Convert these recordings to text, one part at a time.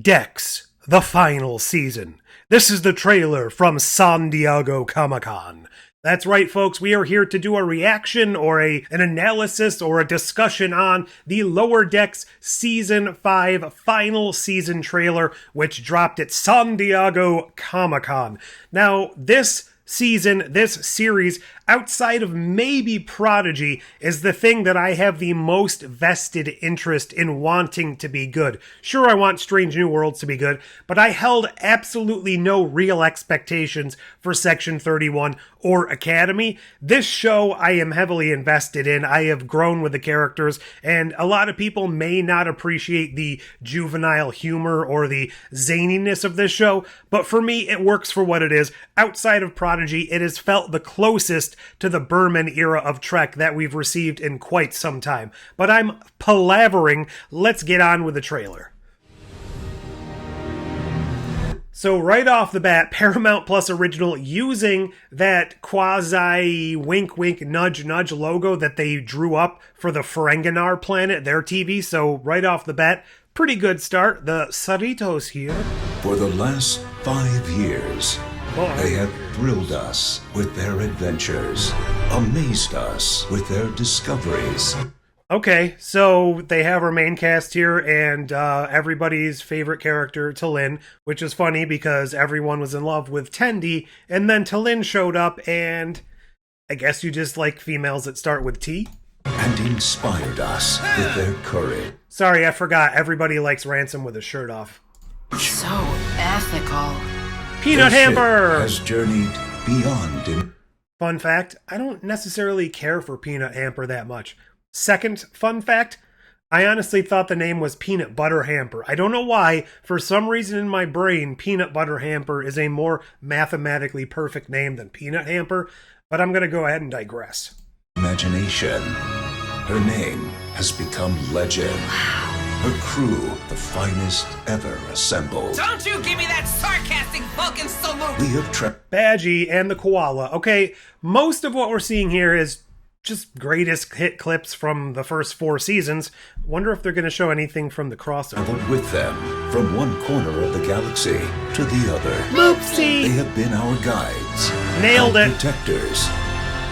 Dex, the final season. This is the trailer from San Diego Comic-Con. That's right, folks, we are here to do a reaction or an analysis or a discussion on the Lower Decks Season 5 final season trailer, which dropped at San Diego Comic-Con. Now, this series, outside of maybe Prodigy, is the thing that I have the most vested interest in wanting to be good. Sure, I want Strange New Worlds to be good, but I held absolutely no real expectations for Section 31 or Academy. This show I am heavily invested in. I have grown with the characters, and a lot of people may not appreciate the juvenile humor or the zaniness of this show, but for me, it works for what it is. Outside of Prodigy, it has felt the closest to the Berman era of Trek that we've received in quite some time. But I'm palavering. Let's get on with the trailer. So right off the bat, Paramount Plus Original, using that quasi wink wink nudge nudge logo that they drew up for the Ferenginar planet, their TV. So right off the bat, pretty good start. The Cerritos here. For the last 5 years, they have thrilled us with their adventures, amazed us with their discoveries. Okay, so they have our main cast here and everybody's favorite character, T'Lyn, which is funny because everyone was in love with Tendi, and then T'Lyn showed up, and I guess you just like females that start with T? And inspired us with their courage. Sorry, I forgot. Everybody likes Ransom with his shirt off. So ethical. Peanut Their Hamper! ship has journeyed beyond. Fun fact, I don't necessarily care for Peanut Hamper that much. Second fun fact, I honestly thought the name was Peanut Butter Hamper. I don't know why, for some reason in my brain, Peanut Butter Hamper is a more mathematically perfect name than Peanut Hamper, but I'm going to go ahead and digress. Imagination. Her name has become legend. Her crew, the finest ever assembled. Don't you give me that sarcastic Vulcan salute! We have Badgie and the koala. Okay, most of what we're seeing here is just greatest hit clips from the first 4 seasons. Wonder if they're going to show anything from the crossover. traveled with them from one corner of the galaxy to the other. Oopsie! They have been our guides, Nailed our it. protectors,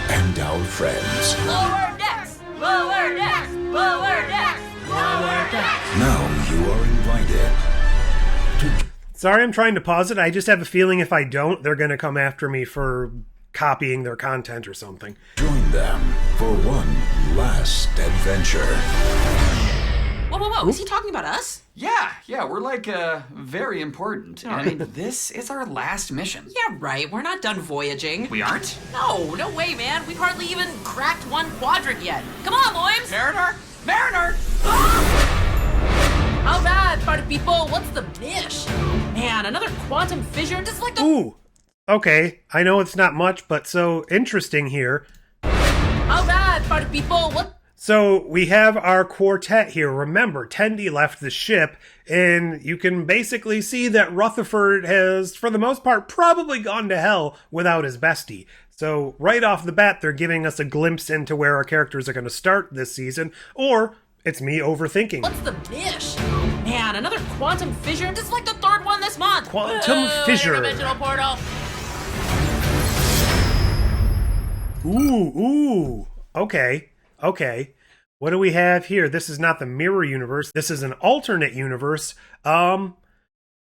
and our friends. Lower decks! Lower decks! Lower decks! Lower decks! Now you are invited to Sorry, I'm trying to pause it. I just have a feeling if I don't, they're going to come after me for copying their content or something. join them for one last adventure. Whoa, is he talking about us? Yeah, we're like, very important. And this is our last mission. Yeah, right, we're not done voyaging. We aren't? No way, man. We've hardly even cracked one quadrant yet. Come on, Moims! Mariner! How bad, party people? What's the bish? Man, another quantum fissure just like the... Ooh, okay. I know it's not much, but so interesting here. How bad, party people? What... So we have our quartet here. Remember, Tendi left the ship, and you can basically see that Rutherford has, for the most part, probably gone to hell without his bestie. So right off the bat, they're giving us a glimpse into where our characters are going to start this season, or it's me overthinking. What's the bish? Man, another quantum fissure just like the 3rd one this month. Quantum fissure. Interdimensional portal. Ooh, okay. What do we have here? This is not the mirror universe. This is an alternate universe.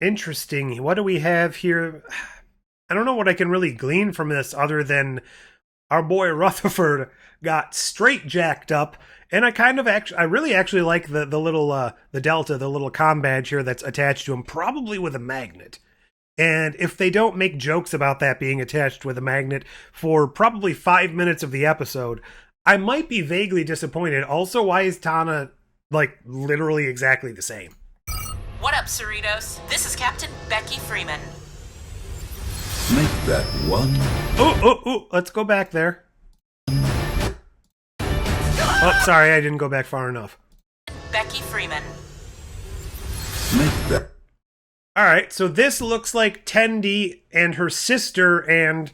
Interesting. What do we have here? I don't know what I can really glean from this other than our boy Rutherford got straight jacked up, and I really actually like the little the Delta, the little comm badge here that's attached to him, probably with a magnet. And if they don't make jokes about that being attached with a magnet for probably 5 minutes of the episode, I might be vaguely disappointed. Also, why is Tana, like, literally exactly the same? What up, Cerritos? This is Captain Becky Freeman. make that one. Oh, let's go back there. Oh, sorry, I didn't go back far enough. Becky Freeman. Make that. Alright, so this looks like Tendi and her sister and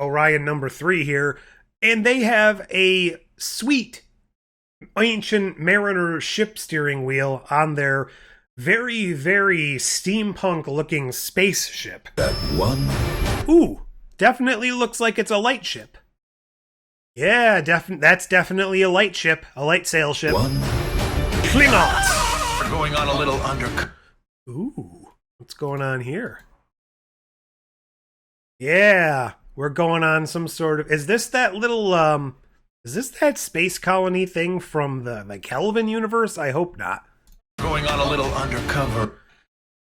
Orion number 3 here, and they have a sweet ancient mariner ship steering wheel on their very, very steampunk-looking spaceship. That one? Ooh, definitely looks like it's a light ship. Yeah, that's definitely a light ship, a light sail ship. One? Klingons! We're going on a little under... Ooh, what's going on here? Yeah, we're going on some sort of... Is this that little, is this that space colony thing from the Kelvin universe? I hope not. Going on a little undercover.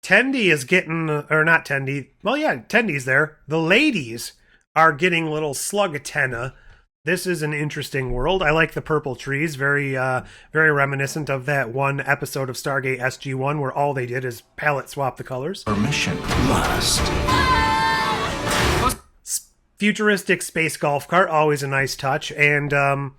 Tendi is getting... Or not Tendi. Well, yeah, Tendi's there. The ladies are getting little slug antenna. This is an interesting world. I like the purple trees. Very, very reminiscent of that one episode of Stargate SG-1 where all they did is palette swap the colors. Permission. Blast. Futuristic space golf cart, always a nice touch. And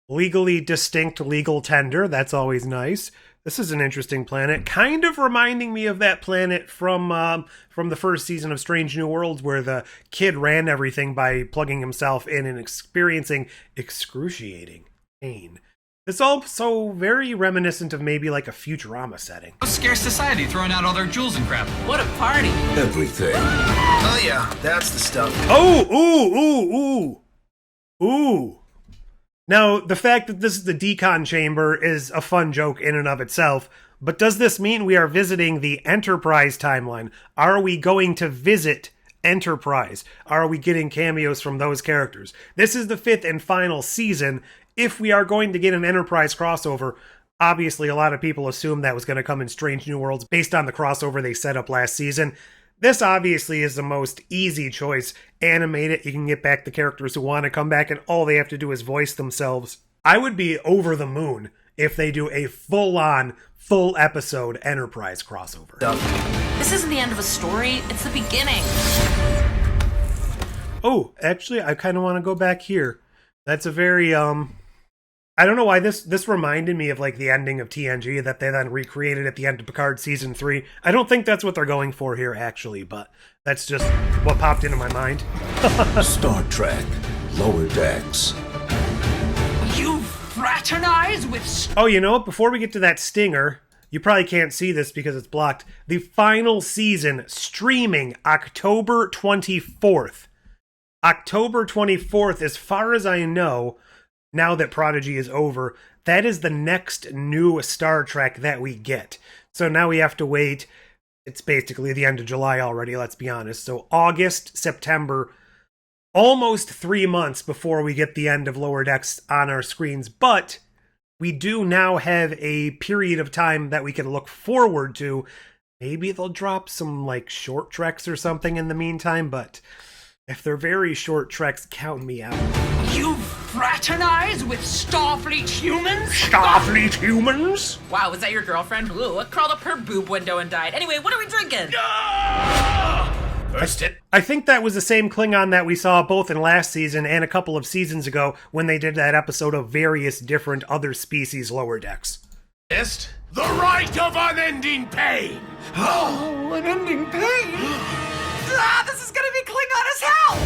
legally distinct legal tender, that's always nice. This is an interesting planet, kind of reminding me of that planet from the first season of Strange New Worlds, where the kid ran everything by plugging himself in and experiencing excruciating pain. It's also very reminiscent of maybe like a Futurama setting. Scarce society throwing out all their jewels and crap. What a party. Everything. Oh yeah, that's the stuff. Oh, ooh. Now, the fact that this is the decon chamber is a fun joke in and of itself, but does this mean we are visiting the Enterprise timeline? Are we going to visit Enterprise? Are we getting cameos from those characters? This is the 5th and final season. If we are going to get an Enterprise crossover, obviously a lot of people assume that was going to come in Strange New Worlds based on the crossover they set up last season. This obviously is the most easy choice. Animate it, you can get back the characters who want to come back, and all they have to do is voice themselves. I would be over the moon if they do a full-on, full-episode Enterprise crossover. This isn't the end of a story, it's the beginning. Oh, actually, I kind of want to go back here. That's a very, I don't know why this reminded me of like the ending of TNG that they then recreated at the end of Picard Season 3. I don't think that's what they're going for here, actually, but that's just what popped into my mind. Star Trek, Lower Decks. You fraternize with... Oh, you know what? Before we get to that stinger, you probably can't see this because it's blocked. The final season streaming October 24th. October 24th, as far as I know... Now that Prodigy is over, that is the next new Star Trek that we get. So now we have to wait. It's basically the end of July already, let's be honest. So August, September, almost 3 months before we get the end of Lower Decks on our screens. But we do now have a period of time that we can look forward to. Maybe they'll drop some like short treks or something in the meantime, but if they're very short treks, count me out. You fraternize with Starfleet humans? Starfleet humans? Wow, was that your girlfriend? Ooh, what crawled up her boob window and died? Anyway, what are we drinking? First hit. I think that was the same Klingon that we saw both in last season and a couple of seasons ago when they did that episode of various different other species Lower Decks. Ist the right of unending pain. Oh, unending pain. This is gonna be Klingon as hell.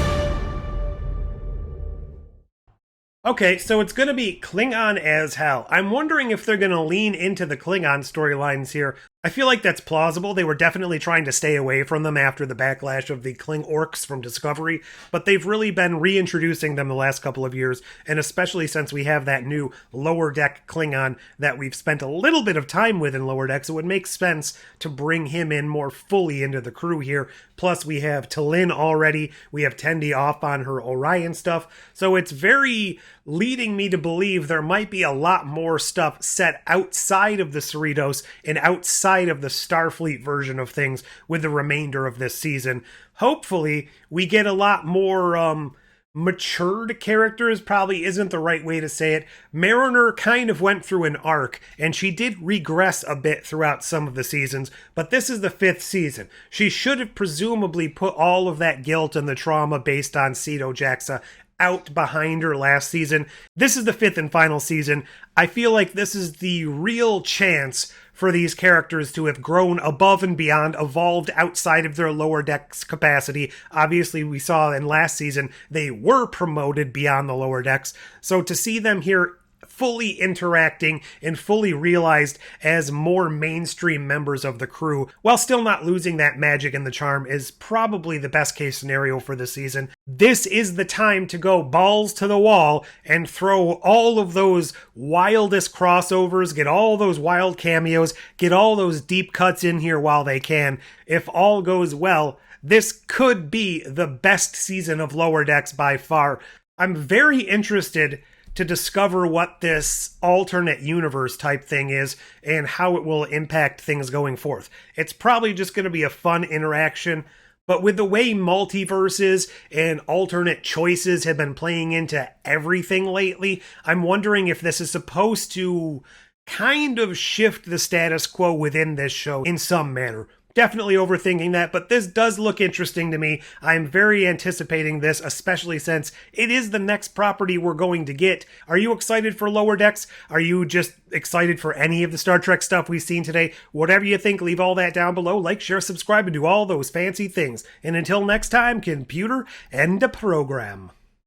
Okay, so it's going to be Klingon as hell. I'm wondering if they're going to lean into the Klingon storylines here. I feel like that's plausible. They were definitely trying to stay away from them after the backlash of the Kling orcs from Discovery, but they've really been reintroducing them the last couple of years, and especially since we have that new Lower Deck Klingon that we've spent a little bit of time with in Lower Decks, it would make sense to bring him in more fully into the crew here. Plus, we have T'Lyn already, we have Tendi off on her Orion stuff, so it's very leading me to believe there might be a lot more stuff set outside of the Cerritos and outside of the Starfleet version of things with the remainder of this season. Hopefully, we get a lot more matured characters, probably isn't the right way to say it. Mariner kind of went through an arc, and she did regress a bit throughout some of the seasons, but this is the 5th season. She should have presumably put all of that guilt and the trauma based on Ceto Jaxa out behind her last season. This is the 5th and final season. I feel like this is the real chance for these characters to have grown above and beyond, evolved outside of their Lower Decks capacity. Obviously, we saw in last season, they were promoted beyond the Lower Decks. So to see them here fully interacting and fully realized as more mainstream members of the crew, while still not losing that magic and the charm, is probably the best case scenario for the season. This is the time to go balls to the wall and throw all of those wildest crossovers, get all those wild cameos, get all those deep cuts in here while they can. If all goes well, this could be the best season of Lower Decks by far. I'm very interested to discover what this alternate universe type thing is and how it will impact things going forth. It's probably just going to be a fun interaction, but with the way multiverses and alternate choices have been playing into everything lately, I'm wondering if this is supposed to kind of shift the status quo within this show in some manner. Definitely overthinking that, but this does look interesting to me. I'm very anticipating this, especially since it is the next property we're going to get. Are you excited for Lower Decks? Are you just excited for any of the Star Trek stuff we've seen today? Whatever you think, leave all that down below. Like, share, subscribe, and do all those fancy things. And until next time, computer, end the program.